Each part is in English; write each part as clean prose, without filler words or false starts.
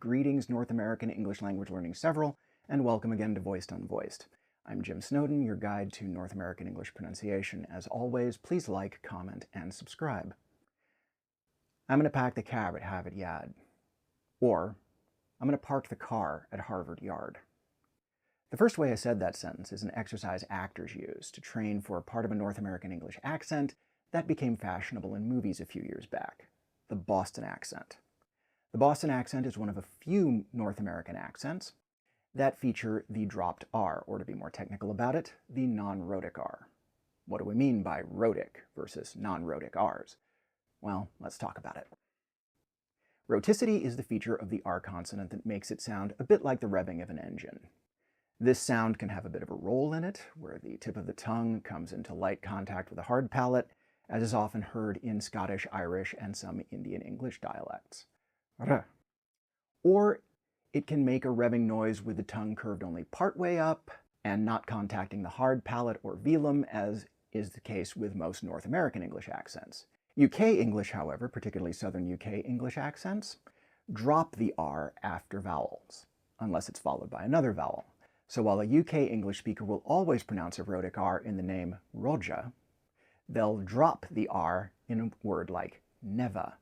Greetings, North American English language learning several, and welcome again to Voiced-Unvoiced. I'm Jim Snowden, your guide to North American English pronunciation. As always, please like, comment, and subscribe. I'm going to pack the cab at Harvard Yard. Or, I'm going to park the car at Harvard Yard. The first way I said that sentence is an exercise actors use to train for a part of a North American English accent that became fashionable in movies a few years back, the Boston accent. The Boston accent is one of a few North American accents that feature the dropped R, or to be more technical about it, the non-rhotic R. What do we mean by rhotic versus non-rhotic Rs? Well, let's talk about it. Rhoticity is the feature of the R consonant that makes it sound a bit like the revving of an engine. This sound can have a bit of a roll in it, where the tip of the tongue comes into light contact with a hard palate, as is often heard in Scottish, Irish, and some Indian English dialects. Or it can make a revving noise with the tongue curved only partway up and not contacting the hard palate or velum, as is the case with most North American English accents. UK English, however, particularly Southern UK English accents, drop the R after vowels, unless it's followed by another vowel. So while a UK English speaker will always pronounce a rhotic R in the name Roger, they'll drop the R in a word like never.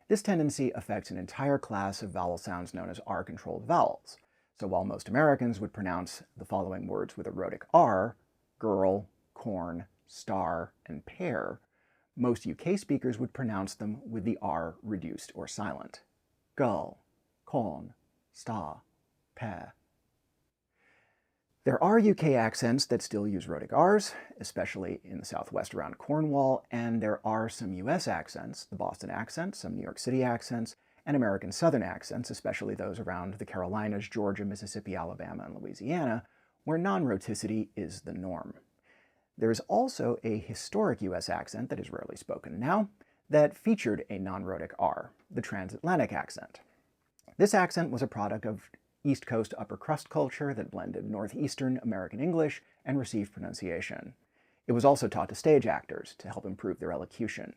This tendency affects an entire class of vowel sounds known as R-controlled vowels. So while most Americans would pronounce the following words with a rhotic R, girl, corn, star, and pear, most UK speakers would pronounce them with the R reduced or silent. Girl, corn, star, pear. There are UK accents that still use rhotic Rs, especially in the Southwest around Cornwall, and there are some US accents, the Boston accent, some New York City accents, and American Southern accents, especially those around the Carolinas, Georgia, Mississippi, Alabama, and Louisiana, where non-rhoticity is the norm. There is also a historic US accent that is rarely spoken now that featured a non-rhotic R, the transatlantic accent. This accent was a product of East Coast upper crust culture that blended Northeastern American English and received pronunciation. It was also taught to stage actors to help improve their elocution.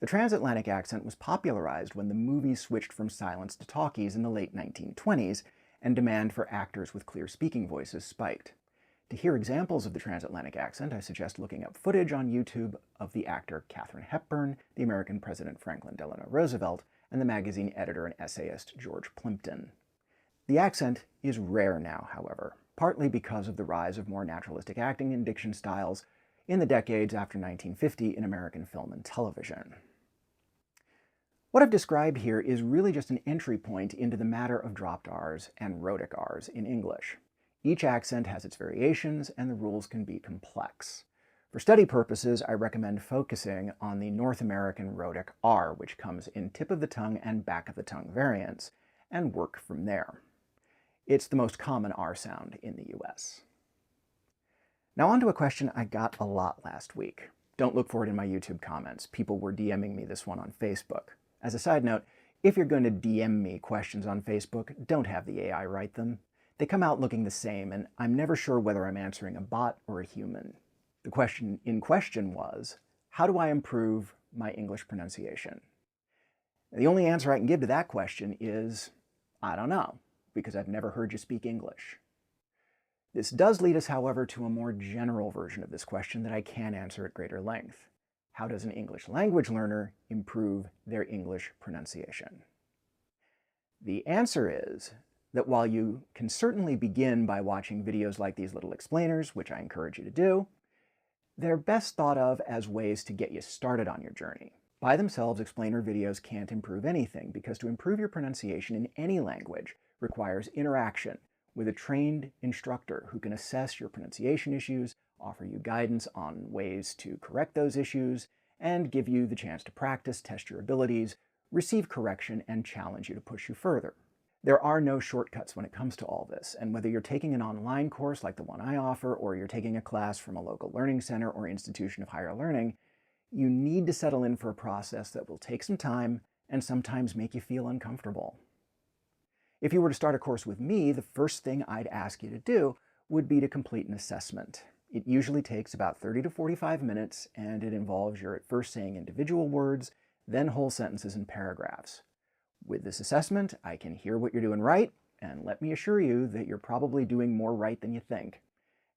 The transatlantic accent was popularized when the movies switched from silents to talkies in the late 1920s, and demand for actors with clear speaking voices spiked. To hear examples of the transatlantic accent, I suggest looking up footage on YouTube of the actor Katharine Hepburn, the American President Franklin Delano Roosevelt, and the magazine editor and essayist George Plimpton. The accent is rare now, however, partly because of the rise of more naturalistic acting and diction styles in the decades after 1950 in American film and television. What I've described here is really just an entry point into the matter of dropped Rs and rhotic Rs in English. Each accent has its variations, and the rules can be complex. For study purposes, I recommend focusing on the North American rhotic R, which comes in tip of the tongue and back of the tongue variants, and work from there. It's the most common R sound in the US. Now on to a question I got a lot last week. Don't look for it in my YouTube comments. People were DMing me this one on Facebook. As a side note, if you're going to DM me questions on Facebook, don't have the AI write them. They come out looking the same, and I'm never sure whether I'm answering a bot or a human. The question in question was, how do I improve my English pronunciation? The only answer I can give to that question is, I don't know, because I've never heard you speak English. This does lead us, however, to a more general version of this question that I can answer at greater length. How does an English language learner improve their English pronunciation? The answer is that while you can certainly begin by watching videos like these little explainers, which I encourage you to do, they're best thought of as ways to get you started on your journey. By themselves, explainer videos can't improve anything, because to improve your pronunciation in any language requires interaction with a trained instructor who can assess your pronunciation issues, offer you guidance on ways to correct those issues, and give you the chance to practice, test your abilities, receive correction, and challenge you to push you further. There are no shortcuts when it comes to all this, and whether you're taking an online course like the one I offer, or you're taking a class from a local learning center or institution of higher learning, you need to settle in for a process that will take some time and sometimes make you feel uncomfortable. If you were to start a course with me, the first thing I'd ask you to do would be to complete an assessment. It usually takes about 30 to 45 minutes, and it involves your at first saying individual words, then whole sentences and paragraphs. With this assessment, I can hear what you're doing right, and let me assure you that you're probably doing more right than you think,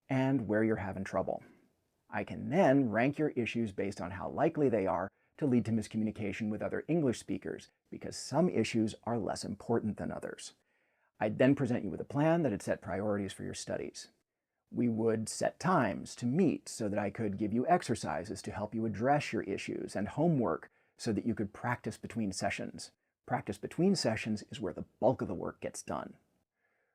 and where you're having trouble. I can then rank your issues based on how likely they are to lead to miscommunication with other English speakers, because some issues are less important than others. I'd then present you with a plan that had set priorities for your studies. We would set times to meet so that I could give you exercises to help you address your issues and homework so that you could practice between sessions. Practice between sessions is where the bulk of the work gets done.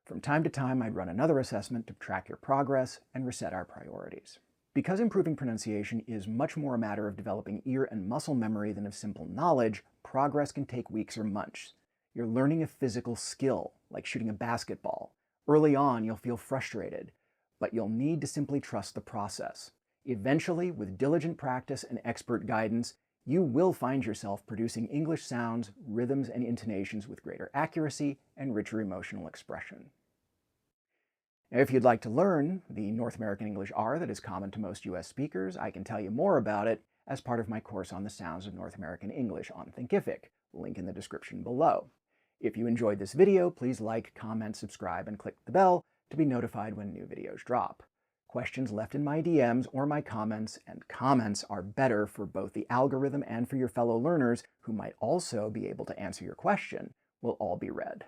From time to time, I'd run another assessment to track your progress and reset our priorities. Because improving pronunciation is much more a matter of developing ear and muscle memory than of simple knowledge, progress can take weeks or months. You're learning a physical skill, like shooting a basketball. Early on, you'll feel frustrated, but you'll need to simply trust the process. Eventually, with diligent practice and expert guidance, you will find yourself producing English sounds, rhythms, and intonations with greater accuracy and richer emotional expression. Now, if you'd like to learn the North American English R that is common to most US speakers, I can tell you more about it as part of my course on the sounds of North American English on Thinkific, link in the description below. If you enjoyed this video, please like, comment, subscribe, and click the bell to be notified when new videos drop. Questions left in my DMs or my comments, and comments are better for both the algorithm and for your fellow learners who might also be able to answer your question, will all be read.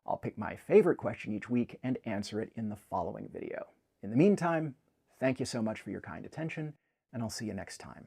I'll pick my favorite question each week and answer it in the following video. In the meantime, thank you so much for your kind attention, and I'll see you next time.